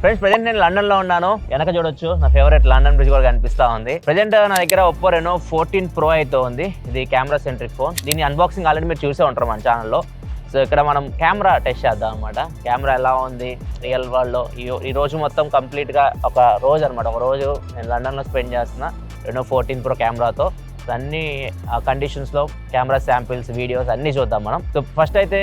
Friends present నేను London లో ఉన్నాను. వెనక చూడొచ్చు నా ఫేవరెట్ లండన్ బ్రిడ్జ్ కూడా కనిపిస్తా ఉంది. ప్రెజెంట్ నా దగ్గర ఒప్పో రెనో 14 Pro అయితే ఉంది. ఇది కెమెరా సెంట్రిక్ ఫోన్. దీని అన్బాక్సింగ్ ఆల్రెడీ మీరు చూసే ఉంటారు మన ఛానల్లో. సో ఇక్కడ మనం కెమెరా టెస్ట్ చేద్దాం అనమాట. కెమెరా ఎలా ఉంది రియల్ వరల్డ్లో. ఈ రోజు మొత్తం కంప్లీట్గా ఒక రోజు అనమాట. ఒక రోజు నేను లండన్లో స్పెండ్ చేస్తున్నా రెనో 14 Pro కెమెరాతో. అన్ని కండిషన్స్లో కెమెరా శాంపిల్స్ వీడియోస్ అన్నీ చూద్దాం మనం. సో ఫస్ట్ అయితే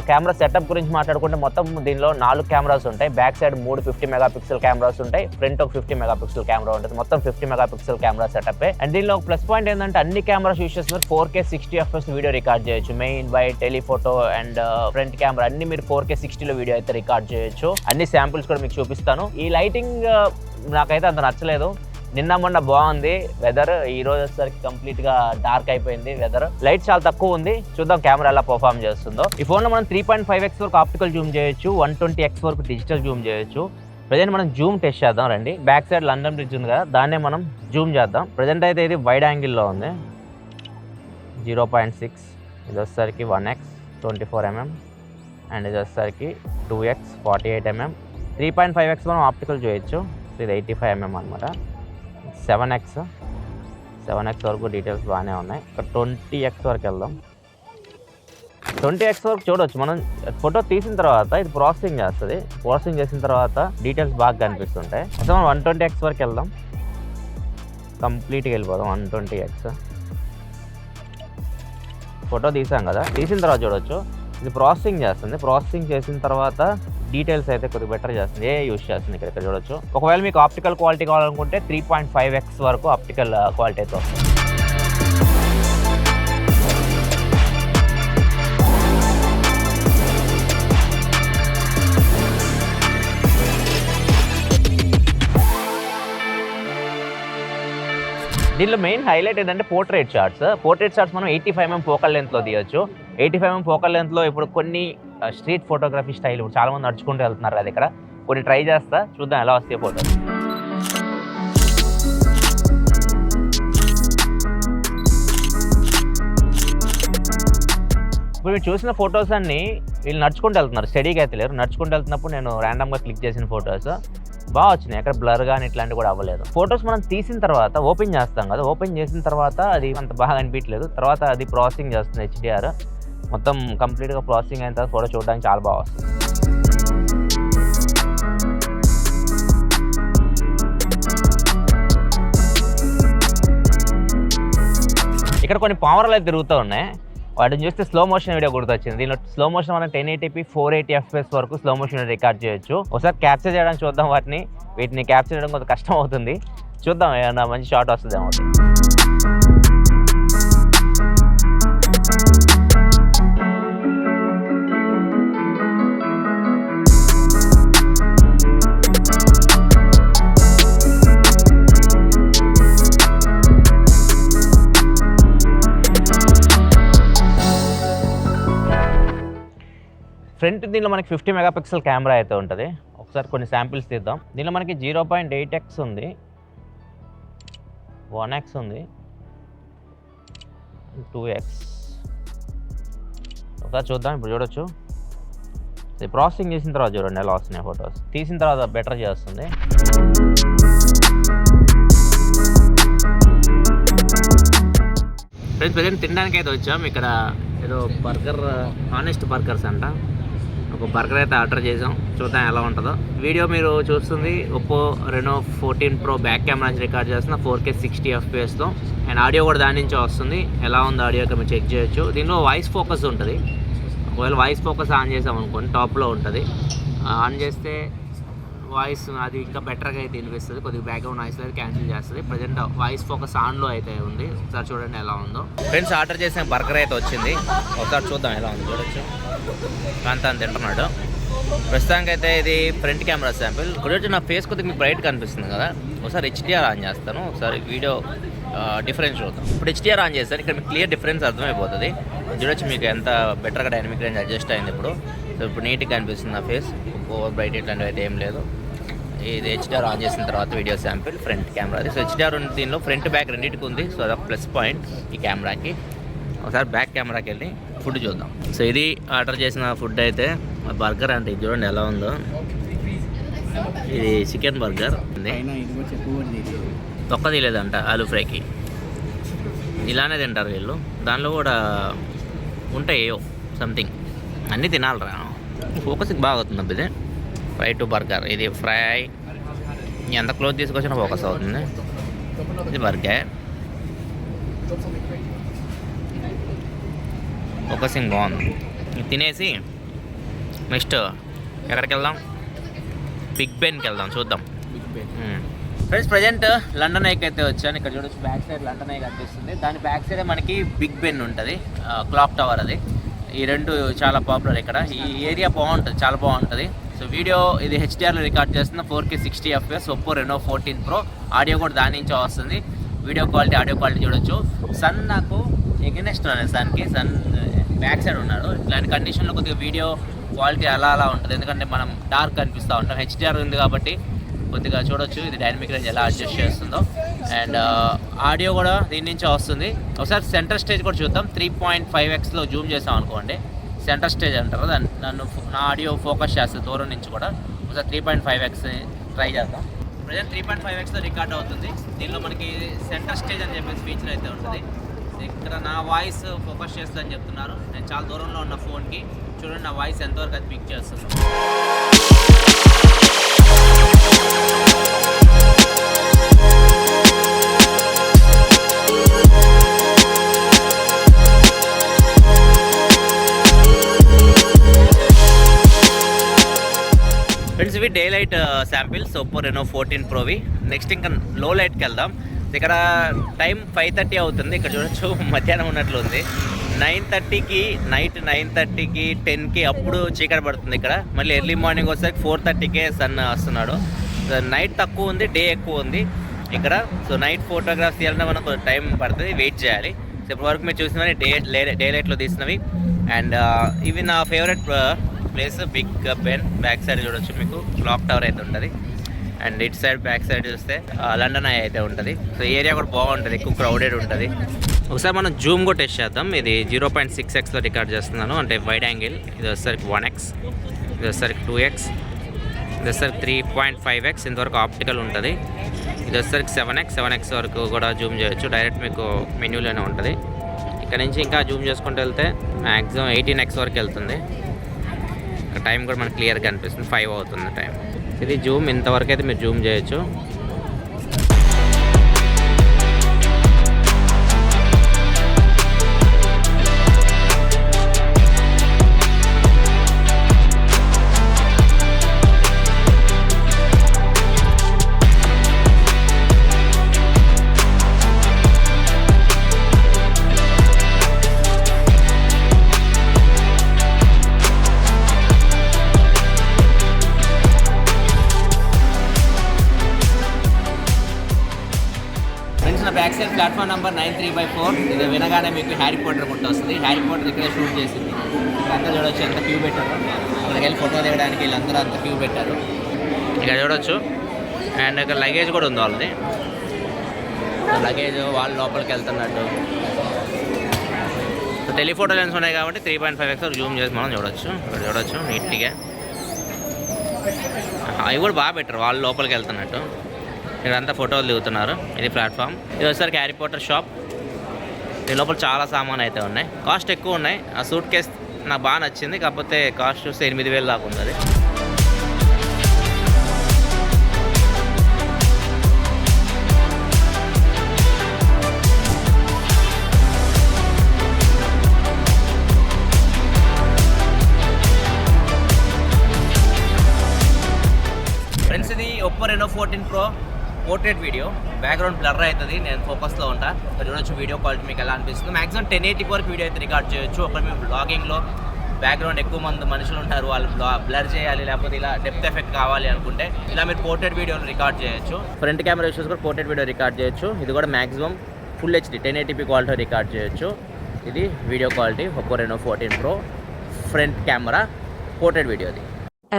కెమెరా సెటప్ గురించి మాట్లాడుకుంటే మొత్తం దీనిలో 4 కెమెరాస్ ఉంటాయి. బ్యాక్ సైడ్ 3 50 మెగాపిక్సెల్ కెమెరాస్ ఉంటాయి. ఫ్రంట్ ఒక 50 మెగాపిక్సెల్ కెమెరా ఉంటుంది. మొత్తం 50 మెగాపిక్సెల్ కెమెరా సెటప్. అండ్ దీనిలో ఒక ప్లస్ పాయింట్ ఏంటంటే అన్ని కెమెరాస్ యూస్ చేస్తున్నారు 4K 60 FPS వీడియో రికార్డ్ చేయొచ్చు. Main wide telephoto and front camera అన్ని మీరు 4K 60లో వీడియో అయితే రికార్డ్ చేయొచ్చు. అన్ని శాంపిల్స్ కూడా మీకు చూపిస్తాను. ఈ లైటింగ్ నాకైతే అంత నచ్చలేదు. నిన్న మొన్న బాగుంది వెదర్, ఈ రోజు వచ్చేసరికి కంప్లీట్ గా డార్క్ అయిపోయింది వెదర్. లైట్ చాలా తక్కువ ఉంది. చూద్దాం కెమెరా ఎలా పర్ఫామ్ చేస్తుందో. ఈ ఫోన్ లో మనం 3.5x వరకు ఆప్టికల్ జూమ్ చేయొచ్చు, 120x వరకు డిజిటల్ జూమ్ చేయొచ్చు. ప్రజెంట్ మనం జూమ్ టెస్ట్ చేద్దాం రండి. బ్యాక్ సైడ్ లండన్ బ్రిడ్జ్ ఉంది కదా, దాన్నే మనం జూమ్ చేద్దాం. ప్రజెంట్ అయితే ఇది వైడ్ యాంగిల్లో ఉంది 0.6. ఇది వచ్చేసరికి 1x 24mm అండ్ ఇది వచ్చేసరికి 2x 48mm. 3.5x మనం ఆప్టికల్ చేయొచ్చు. ఇది 85mm అనమాట. 7x వరకు డీటెయిల్స్ బాగానే ఉన్నాయి. ఇక్కడ 20x వరకు వెళ్దాం. 20x వరకు చూడవచ్చు. మనం ఫోటో తీసిన తర్వాత ఇది ప్రాసెసింగ్ చేస్తుంది. ప్రాసెసింగ్ చేసిన తర్వాత డీటెయిల్స్ బాగా కనిపిస్తుంటాయి. అసలు మనం 120x వరకు వెళ్దాం. కంప్లీట్గా వెళ్ళిపోదాం 120x. ఫోటో తీసాం కదా, తీసిన తర్వాత చూడవచ్చు ఇది ప్రాసెసింగ్ చేస్తుంది. ప్రాసెసింగ్ చేసిన తర్వాత డీటెయిల్స్ అయితే కొద్దిగా బెటర్ చేస్తుంది. యూస్ చేస్తుంది ఇక్కడ చూడొచ్చు. ఒకవేళ మీకు ఆప్టికల్ క్వాలిటీ కావాలనుకుంటే 3.5x వరకు ఆప్టికల్ క్వాలిటీ అయితే వస్తుంది. దీనిలో మెయిన్ హైలైట్ ఏంటంటే పోర్ట్రేట్ షాట్స్. పోర్ట్రేట్ షాట్స్ మనం 85mm ఫోకల్ లెంత్లో తీయొచ్చు. 85mm ఫోకల్ లెంత్లో ఇప్పుడు కొన్ని స్ట్రీట్ ఫోటోగ్రఫీ స్టైల్ ఇప్పుడు చాలా మంది నడుచుకుంటూ వెళ్తున్నారు కదా, ఇక్కడ కొన్ని ట్రై చేస్తా, చూద్దాం ఎలా వస్తాయి ఫోటో. ఇప్పుడు మీరు చూసిన ఫొటోస్ అన్నీ వీళ్ళు నడుచుకుంటూ వెళ్తున్నారు, స్టడీగా అయితే లేరు. నడుచుకుంటూ వెళ్తున్నప్పుడు నేను ర్యాండమ్గా క్లిక్ చేసిన ఫొటోస్ బాగా వచ్చినాయి. అక్కడ బ్లర్ కానీ ఇట్లాంటివి కూడా అవ్వలేదు. ఫొటోస్ మనం తీసిన తర్వాత ఓపెన్ చేస్తాం కదా, ఓపెన్ చేసిన తర్వాత అది అంత బాగా అనిపించలేదు. తర్వాత అది ప్రాసెసింగ్ చేస్తుంది HDR. మొత్తం కంప్లీట్గా ప్రాసెసింగ్ అయిన తర్వాత ఫోటో చూడడానికి చాలా బాగా వస్తుంది. ఇక్కడ కొన్ని పామరాలు అయితే తిరుగుతూ ఉన్నాయి. వాటిని చూస్తే స్లో మోషన్ వీడియో గుర్తొచ్చింది. దీనిలో స్లో మోషన్ మనం 1080p 480 FPS వరకు స్లో మోషన్ రికార్డ్ చేయొచ్చు. ఒకసారి క్యాప్చర్ చేయడానికి చూద్దాం. వీటిని క్యాప్చర్ చేయడం కొంచెం కష్టం అవుతుంది. చూద్దాం ఏమన్నా మంచి షాట్ వస్తుందేమో. ఫ్రంట్ దీనిలో మనకి 50 మెగాపిక్సెల్ కెమెరా అయితే ఉంటుంది. ఒకసారి కొన్ని శాంపిల్స్ తీద్దాం. దీనిలో మనకి 0.8x ఉంది, 1x ఉంది, 2x. ఒకసారి చూద్దాం. ఇప్పుడు చూడొచ్చు ఇది ప్రాసెసింగ్ చేసిన తర్వాత చూడండి ఎలా వస్తున్నాయి ఫొటోస్. తీసిన తర్వాత బెటర్ చేస్తుంది. ఫ్రెండ్స్ ప్రజెంట్ తినడానికి అయితే వచ్చాం. ఇక్కడ ఏదో బర్గర్, హానెస్ట్ బర్గర్స్ అంట. ఒక బర్గర్ అయితే ఆర్డర్ చేసాం. చూద్దాం ఎలా ఉంటుందో. వీడియో మీరు చూస్తుంది Oppo Reno 14 Pro back camera నుంచి రికార్డ్ చేస్తున్న 4K 60 FPSలో. అండ్ ఆడియో కూడా దాని నుంచే వస్తుంది. ఎలా ఉందో ఆడియో మీరు చెక్ చేయొచ్చు. దీనిలో వాయిస్ ఫోకస్ ఉంటుంది. ఒకవేళ వాయిస్ ఫోకస్ ఆన్ చేసాం అనుకోండి, టాప్లో ఉంటుంది. ఆన్ చేస్తే వాయిస్ అది ఇంకా బెటర్గా అయితే వినిపిస్తుంది. కొద్దిగా బ్యాక్గ్రౌండ్ నాయిస్ అయితే క్యాన్సిల్ చేస్తుంది. ప్రజెంట్ వాయిస్ ఫోకస్ ఆన్లో అయితే ఉంది. ఒకసారి చూడండి ఎలా ఉందో. ఫ్రెండ్స్ ఆర్డర్ చేసిన బర్గర్ అయితే వచ్చింది. ఒకసారి చూద్దాం ఎలా ఉంది. చూడొచ్చు కాంతాన్ని తింటున్నాడు. ప్రస్తుతానికి అయితే ఇది ఫ్రంట్ కెమెరా శాంపిల్. చూడొచ్చు నా ఫేస్ కొద్దిగా మీకు బ్రైట్ కనిపిస్తుంది కదా. ఒకసారి HDR ఆన్ చేస్తాను. ఒకసారి వీడియో డిఫరెన్స్ చూద్దాం. ఇప్పుడు HDR ఆన్ చేస్తాను. ఇక్కడ మీకు క్లియర్ డిఫరెన్స్ అర్థమైపోతుంది. చూడొచ్చు మీకు ఎంత బెటర్గా డైనమిక్ రేంజ్ అడ్జస్ట్ అయింది. ఇప్పుడు నీట్గా కనిపిస్తుంది నా ఫేస్. ఓవర్ బ్రైట్ ఇట్లాంటివి అయితే ఏం లేదు. ఇది HDR ఆన్ చేసిన తర్వాత video sample front camera. So HDR ఉంది దీనిలో, ఫ్రంట్ బ్యాక్ రెండింటికి ఉంది. సో అదొక ప్లస్ పాయింట్ ఈ కెమెరాకి. ఒకసారి బ్యాక్ కెమెరాకి వెళ్ళి ఫుడ్ చూద్దాం. సో ఇది ఆర్డర్ చేసిన ఫుడ్ అయితే బర్గర్ అంటే ఇది చూడండి ఎలా ఉందో. ఇది చికెన్ బర్గర్ తొక్క తీయలేదంట ఆలూ ఫ్రైకి. ఇలానే తింటారు వీళ్ళు. దానిలో కూడా ఉంటాయి సంథింగ్, అన్నీ తినాలిరా. ఫోకస్కి బాగా అవుతుంది ఇది. Fry to burger. ఇది ఫ్రై ఎంత క్లోజ్ తీసుకొచ్చినా ఫోకస్ అవుతుంది. ఇది బర్గర్ ఫోకసింగ్ బాగుంది. తినేసి నెక్స్ట్ ఎక్కడికి వెళ్దాం? బిగ్ బెన్కి వెళ్దాం, చూద్దాం. ఫ్రెండ్స్ ప్రజెంట్ లండన్ ఐకి అయితే వచ్చాను. ఇక్కడ చూడొచ్చు బ్యాక్ సైడ్ లండన్ ఐ కనిపిస్తుంది. దాని బ్యాక్ సైడే మనకి బిగ్ బెన్ ఉంటుంది, క్లాక్ టవర్. అది ఈ రెండు చాలా పాపులర్ ఇక్కడ. ఈ ఏరియా బాగుంటుంది, చాలా బాగుంటుంది. సో వీడియో ఇది హెచ్డిఆర్లో రికార్డ్ చేస్తున్న 4K 60 FPS Oppo Reno 14 Pro. Audio కూడా దాని నుంచే వస్తుంది. వీడియో క్వాలిటీ, ఆడియో క్వాలిటీ చూడొచ్చు. సన్ నాకు ఎగనెస్ట్ సన్కి, సన్ బ్యాక్ సైడ్ ఉన్నాడు. ఇట్లాంటి కండిషన్లో కొద్దిగా వీడియో క్వాలిటీ అలా ఉంటుంది, ఎందుకంటే మనం డార్క్ కనిపిస్తూ ఉంటాం. హెచ్డిఆర్ ఉంది కాబట్టి కొద్దిగా చూడొచ్చు ఇది డైనమిక్ రేంజ్ ఎలా అడ్జస్ట్ చేస్తుందో. అండ్ ఆడియో కూడా దీని నుంచే వస్తుంది. ఒకసారి సెంటర్ స్టేజ్ కూడా చూద్దాం. 3.5xలో జూమ్ చేసాం అనుకోండి, సెంటర్ స్టేజ్ అంటారు దాన్ని. నా ఆడియో ఫోకస్ చేస్తుంది దూరం నుంచి కూడా. ఒకసారి 3.5x ట్రై చేద్దాం. ప్రజెంట్ 3.5xలో రికార్డ్ అవుతుంది. దీనిలో మనకి సెంటర్ స్టేజ్ అని చెప్పేసి ఫీచర్ అయితే ఉంటుంది. ఇక్కడ నా వాయిస్ ఫోకస్ చేస్తుందని చెప్తున్నారు. నేను చాలా దూరంలో ఉన్న ఫోన్కి. చూడండి నా వాయిస్ ఎంతవరకు అది పిక్ చేస్తుంది. ఫ్రెండ్స్ ఇవి day light samples Oppo Reno 14 Proవి. నెక్స్ట్ ఇంకా లో లైట్కి వెళ్దాం. ఇక్కడ టైం 5:30 అవుతుంది. ఇక్కడ చూడొచ్చు మధ్యాహ్నం ఉన్నట్లు ఉంది. 9:30కి నైట్ 9:30కి 10కి అప్పుడు చీకటి పడుతుంది ఇక్కడ. మళ్ళీ ఎర్లీ మార్నింగ్ వచ్చేసరికి 4:30కే సన్ వస్తున్నాడు. నైట్ తక్కువ ఉంది, డే ఎక్కువ ఉంది ఇక్కడ. సో నైట్ ఫోటోగ్రాఫ్స్ తీయాలంటే మనకు టైం పడుతుంది, వెయిట్ చేయాలి. సో ఇప్పటి వరకు మీరు చూసినవి డే లైట్లో తీసినవి. అండ్ ఇవి నా favourite place Big Ben. Back side చూడొచ్చు మీకు క్లాక్ టవర్ అయితే ఉంటుంది. అండ్ ఇటు సైడ్ బ్యాక్ సైడ్ చూస్తే లండన్ ఐ అయితే ఉంటుంది. సో ఏరియా కూడా బాగుంటుంది, ఎక్కువ క్రౌడెడ్ ఉంటుంది. ఒకసారి మనం జూమ్ కూడా టెస్ట్ చేద్దాం. ఇది 0.6xలో రికార్డ్ చేస్తున్నాను, అంటే వైడ్ యాంగిల్. ఇది వచ్చేసరికి 1x, ఇది వచ్చేసరికి 2x, ఇది వచ్చేసరికి 3.5x. ఇంతవరకు ఆప్టికల్ ఉంటుంది. ఇది వచ్చేసరికి 7x వరకు కూడా జూమ్ చేయొచ్చు. డైరెక్ట్ మీకు మెన్యూలోనే ఉంటుంది. ఇక్కడ నుంచి ఇంకా జూమ్ చేసుకుంటూ వెళ్తే మ్యాక్సిమం 18x వరకు వెళ్తుంది. టైం కూడా మనకు క్లియర్గా అనిపిస్తుంది, 5 అవుతుంది టైం. ఇది జూమ్, ఇంతవరకు అయితే మీరు జూమ్ చేయొచ్చు. Back side platform number 93/4. ఇది వినగానే మీకు హ్యారీ పాటర్ గుర్తు వస్తుంది. హ్యారీ పాటర్ ఇక్కడే షూట్ చేసింది. అంతా చూడొచ్చు ఎంత క్యూ పెట్టారు. అక్కడికి వెళ్ళి ఫోటో దిగడానికి వీళ్ళందరూ అంత క్యూ పెట్టారు. ఇక్కడ చూడొచ్చు. అండ్ ఇక్కడ లగేజ్ కూడా ఉంది వాళ్ళది. లగేజ్ వాళ్ళు లోపలికి వెళ్తున్నట్టు. టెలిఫోటో లెన్స్ ఉన్నాయి కాబట్టి 3.5x జూమ్ చేసి మనం చూడొచ్చు. ఇక్కడ చూడొచ్చు నీట్గా. అవి కూడా బాగా పెట్టారు, వాళ్ళు లోపలికి వెళ్తున్నట్టు. ఇక్కడంతా ఫోటోలు దిగుతున్నారు. ఇది ప్లాట్ఫామ్. ఇది వచ్చేసరికి హ్యారీ పాటర్ షాప్. దీని లోపల చాలా సామాన్ అయితే ఉన్నాయి. కాస్ట్ ఎక్కువ ఉన్నాయి. ఆ సూట్ కేస్ నాకు బాగా నచ్చింది, కాకపోతే కాస్ట్ చూస్తే 8,000 దాకా ఉంది. అది ఫ్రెండ్స్ ఇది Oppo Reno 14 Pro portrait video. Background blur అవుతుంది, నేను ఫోకస్లో ఉంటా. చూడొచ్చు వీడియో క్వాలిటీ మీకు ఎలా అనిపిస్తుంది. మ్యాక్సిమం 1080 వరకు వీడియో అయితే రికార్డ్ చేయొచ్చు. ఒకటి మీరు బ్లాగింగ్లో బ్యాక్గ్రౌండ్ ఎక్కువ మంది మనుషులు ఉంటారు, వాళ్ళు బ్లర్ చేయాలి, లేకపోతే ఇలా డెప్త్ ఎఫెక్ట్ కావాలి అనుకుంటే ఇలా మీరు పోర్ట్రేట్ వీడియోని రికార్డ్ చేయొచ్చు. ఫ్రంట్ కెమెరా ఇష్యూస్ కూడా పోర్ట్రేట్ వీడియో రికార్డ్ చేయొచ్చు. ఇది కూడా maximum full HD 1080p quality record చేయొచ్చు. ఇది video quality Oppo Reno 14 Pro front camera portrait వీడియోది.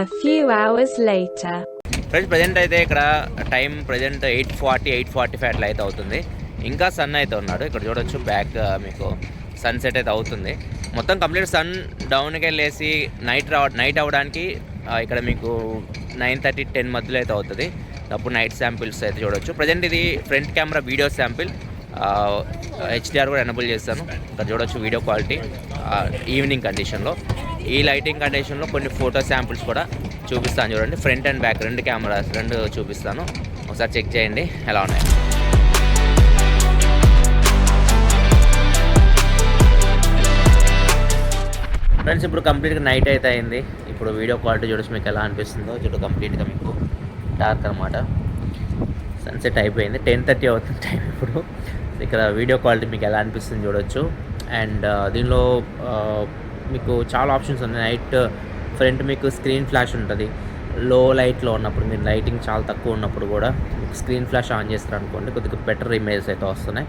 A few hours later. Friends present అయితే ఇక్కడ టైం ప్రజెంట్ 8:40-8:45 అట్లా అయితే అవుతుంది. ఇంకా సన్ అయితే ఉన్నాడు. ఇక్కడ చూడొచ్చు బ్యాక్ మీకు సన్సెట్ అయితే అవుతుంది. మొత్తం కంప్లీట్ సన్ డౌన్కి వెళ్ళేసి నైట్ అవ్వడానికి ఇక్కడ మీకు 9:30 10 మధ్యలో అయితే అవుతుంది. అప్పుడు నైట్ శాంపిల్స్ అయితే చూడొచ్చు. ప్రజెంట్ ఇది front camera video sample, HDR కూడా ఎనబుల్ చేస్తాను. ఇక్కడ చూడొచ్చు వీడియో క్వాలిటీ ఈవినింగ్ కండిషన్లో. ఈ లైటింగ్ కండిషన్లో కొన్ని ఫోటో శాంపిల్స్ కూడా చూపిస్తాను చూడండి. ఫ్రంట్ అండ్ బ్యాక్ రెండు కెమెరాస్ రెండు చూపిస్తాను, ఒకసారి చెక్ చేయండి ఎలా ఉన్నాయి. ఫ్రెండ్స్ ఇప్పుడు కంప్లీట్గా నైట్ అయితే అయింది. ఇప్పుడు వీడియో క్వాలిటీ చూడొచ్చు మీకు ఎలా అనిపిస్తుందో. చూడు కంప్లీట్గా మీకు డార్క్ అనమాట. సన్సెట్ అయిపోయింది, 10:30 అవుతుంది టైం ఇప్పుడు. ఇక్కడ వీడియో క్వాలిటీ మీకు ఎలా అనిపిస్తుంది చూడొచ్చు. అండ్ దీనిలో మీకు చాలా ఆప్షన్స్ ఉన్నాయి. నైట్ ఫ్రంట్ మీకు స్క్రీన్ ఫ్లాష్ ఉంటుంది. లో లైట్లో ఉన్నప్పుడు మీరు లైటింగ్ చాలా తక్కువ ఉన్నప్పుడు కూడా మీకు స్క్రీన్ ఫ్లాష్ ఆన్ చేస్తారు అనుకోండి, కొద్దిగా బెటర్ ఇమేజెస్ అయితే వస్తున్నాయి.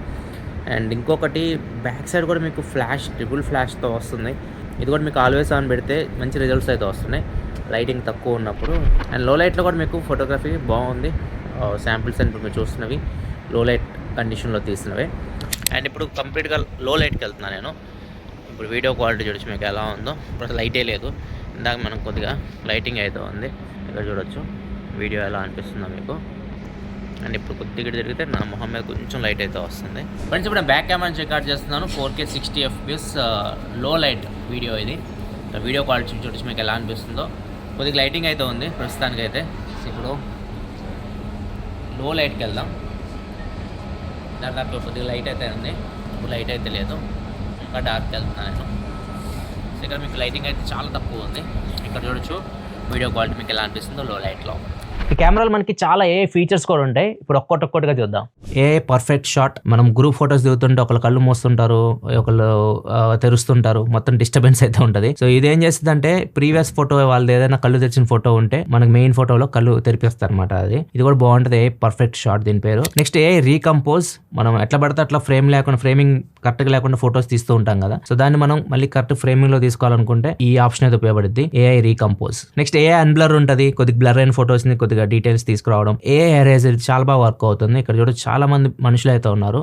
అండ్ ఇంకొకటి బ్యాక్ సైడ్ కూడా మీకు ఫ్లాష్ ట్రిపుల్ ఫ్లాష్తో వస్తుంది. ఇది కూడా మీకు ఆల్వేస్ ఆన్ పెడితే మంచి రిజల్ట్స్ అయితే వస్తున్నాయి లైటింగ్ తక్కువ ఉన్నప్పుడు. అండ్ లో లైట్లో కూడా మీకు ఫోటోగ్రఫీ బాగుంది. శాంపిల్స్ అని ఇప్పుడు మీరు చూస్తున్నవి లో లైట్ కండిషన్లో తీసినవే. అండ్ ఇప్పుడు కంప్లీట్గా లో లైట్కి వెళ్తున్నాను నేను. ఇప్పుడు వీడియో క్వాలిటీ చూడొచ్చు మీకు ఎలా ఉందో. ఇప్పుడు అసలు లైటే లేదు, ఇందాక మనం కొద్దిగా లైటింగ్ అయితే ఉంది. ఇక్కడ చూడొచ్చు వీడియో ఎలా అనిపిస్తుందో మీకు. అండ్ ఇప్పుడు కొద్దిగా తిరిగితే నా మొహం మీద కొంచెం లైట్ అయితే వస్తుంది. ఫ్రెండ్స్ ఇప్పుడు నేను బ్యాక్ కెమెరా రికార్డ్ చేస్తున్నాను. 4K 60 FPS లో లైట్ వీడియో ఇది. వీడియో క్వాలిటీ చూడొచ్చు మీకు ఎలా అనిపిస్తుందో. కొద్దిగా లైటింగ్ అయితే ఉంది ప్రస్తుతానికైతే. ఇప్పుడు లో లైట్కి వెళ్దాం. దాంట్లో కొద్దిగా లైట్ అయితే ఉంది, ఇప్పుడు లైట్ అయితే లేదు, ఇంకా డార్క్కి వెళ్తున్నాను నేను. ఇక్కడ మీకు లైటింగ్ అయితే చాలా తక్కువ ఉంది. ఇక్కడ చూడొచ్చు వీడియో క్వాలిటీ మీకు ఎలా అనిపిస్తుందో లో లైట్లో. ఈ కెమెరాలో మనకి చాలా ఫీచర్స్ కూడా ఉంటాయి. ఇప్పుడు ఒక్కొక్కటిగా చూద్దాం. Perfect shot. మనం గ్రూప్ ఫొటోస్ దిగుతుంటే ఒకళ్ళు కళ్ళు మూస్తుంటారు, ఒకళ్ళు తెరుస్తుంటారు, మొత్తం డిస్టర్బెన్స్ అయితే ఉంటుంది. సో ఇదేం చేస్తుంది అంటే ప్రీవియస్ ఫోటో వాళ్ళది ఏదైనా కళ్ళు తెరిచిన ఫోటో ఉంటే మనకి మెయిన్ ఫోటోలో కళ్ళు తెరిపిస్తారు అనమాట. ఇది కూడా బాగుంటుంది. పర్ఫెక్ట్ షాట్ దీని పేరు. Next Recompose. మనం ఎట్లా పడితే అట్లా ఫ్రేమ్ లేకుండా, ఫ్రేమింగ్ కరెక్ట్ గా లేకుండా ఫోటోస్ తీస్తూ ఉంటాం కదా. సో దాన్ని మనం మళ్ళీ కరెక్ట్ ఫ్రేమింగ్ లో తీసుకోవాలనుకుంటే ఈ ఆప్షన్ అయితే ఉపయోగపడుద్ది, రీకంపోజ్. నెక్స్ట్ అన్బ్లర్ ఉంటుంది. కొద్దిగా బ్లర్ అయిన ఫోటోస్ ని కొద్దిగా డీటెయిల్స్ తీసుకురావడం. ఎరేజర్ చాలా బాగా వర్క్ అవుతుంది. ఇక్కడ చూడ చాలా మంది మనుషులు అయితే ఉన్నారు.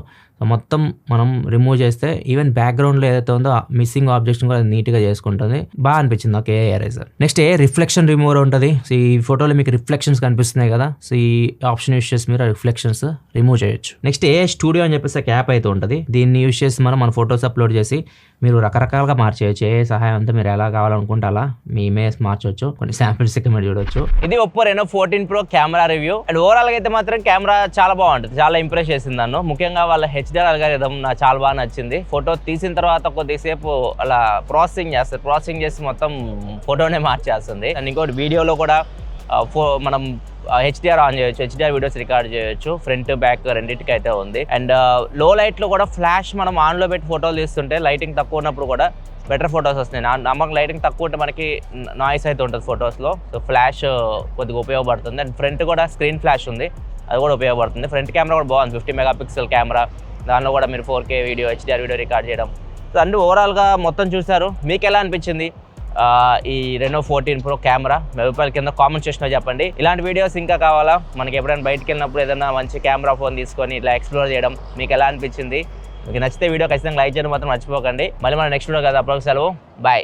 మొత్తం మనం రిమూవ్ చేస్తే ఈవెన్ బ్యాక్గ్రౌండ్ లో ఏదైతే ఉందో మిస్సింగ్ ఆబ్జెక్ట్స్ కూడా నీట్ గా చేసుకుంటుంది. బాగా అనిపించింది నాకు ఎరేజర్. నెక్స్ట్ రిఫ్లెక్షన్ రిమూవర్ ఉంటుంది. సో ఈ ఫోటోలో మీకు రిఫ్లెక్షన్స్ కనిపిస్తున్నాయి కదా. సో ఈ ఆప్షన్ యూస్ చేసి మీరు రిఫ్లెక్షన్స్ రిమూవ్ చేయొచ్చు. నెక్స్ట్ స్టూడియో అని చెప్పేసి యాప్ అయితే ఉంటుంది. దీన్ని యూస్ చేసి మన ఫోటోస్ అప్లోడ్ చేసి మీరు రకరకాలుగా మార్చేయచ్చు. సహాయంతో మీరు ఎలా కావాలనుకుంటే అలా మీ ఇమేజ్ మార్చవచ్చు. కొన్ని శాంపిల్స్ మీరు చూడొచ్చు. ఇది Oppo Reno 14 Pro camera review. And overall గా అయితే మాత్రం కెమెరా చాలా బాగుంటుంది, చాలా ఇంప్రెస్ చేసింది నన్ను. ముఖ్యంగా వాళ్ళ HDR అల్గారిథం నాకు చాలా బాగా నచ్చింది. ఫోటో తీసిన తర్వాత కొద్దిసేపు అలా ప్రాసెసింగ్ చేస్తారు, ప్రాసెసింగ్ చేసి మొత్తం ఫోటోనే మార్చేస్తుంది. అండ్ ఇంకోటి వీడియోలో కూడా మనం HDR ఆన్ చేయొచ్చు, HDR వీడియోస్ రికార్డ్ చేయొచ్చు. ఫ్రంట్ బ్యాక్ రెండింటికి అయితే ఉంది. అండ్ లో లైట్లో కూడా ఫ్లాష్ మనం ఆన్లో పెట్టి ఫోటోలు తీస్తుంటే లైటింగ్ తక్కువ ఉన్నప్పుడు కూడా బెటర్ ఫొటోస్ వస్తున్నాయి. నమ్మకం లైటింగ్ తక్కువ ఉంటే మనకి నాయిస్ అయితే ఉంటుంది ఫొటోస్లో. సో ఫ్లాష్ కొద్దిగా ఉపయోగపడుతుంది. అండ్ ఫ్రంట్ కూడా స్క్రీన్ ఫ్లాష్ ఉంది, అది కూడా ఉపయోగపడుతుంది. ఫ్రంట్ కెమెరా కూడా బాగుంది, 50 మెగాపిక్సెల్ కెమెరా. దానిలో కూడా మీరు 4K video, HDR video record చేయడం. సో అన్నీ ఓవరాల్గా మొత్తం చూశారు. మీకు ఎలా అనిపించింది ఈ Reno 14 Pro కెమెరా? మీ రూపాయల కింద కామెంట్ సెక్షన్లో చెప్పండి. ఇలాంటి వీడియోస్ ఇంకా కావాలా? మనకి ఎప్పుడైనా బయటకు వెళ్ళినప్పుడు ఏదైనా మంచి కెమెరా ఫోన్ తీసుకొని ఇట్లా ఎక్స్ప్లోర్ చేయడం మీకు ఎలా అనిపించింది? మీకు నచ్చితే వీడియో ఖచ్చితంగా లైక్ చేయడం మాత్రం మర్చిపోకండి. మళ్ళీ మన నెక్స్ట్ వీడియో కదా, అప్పుడు సెలవు, బాయ్.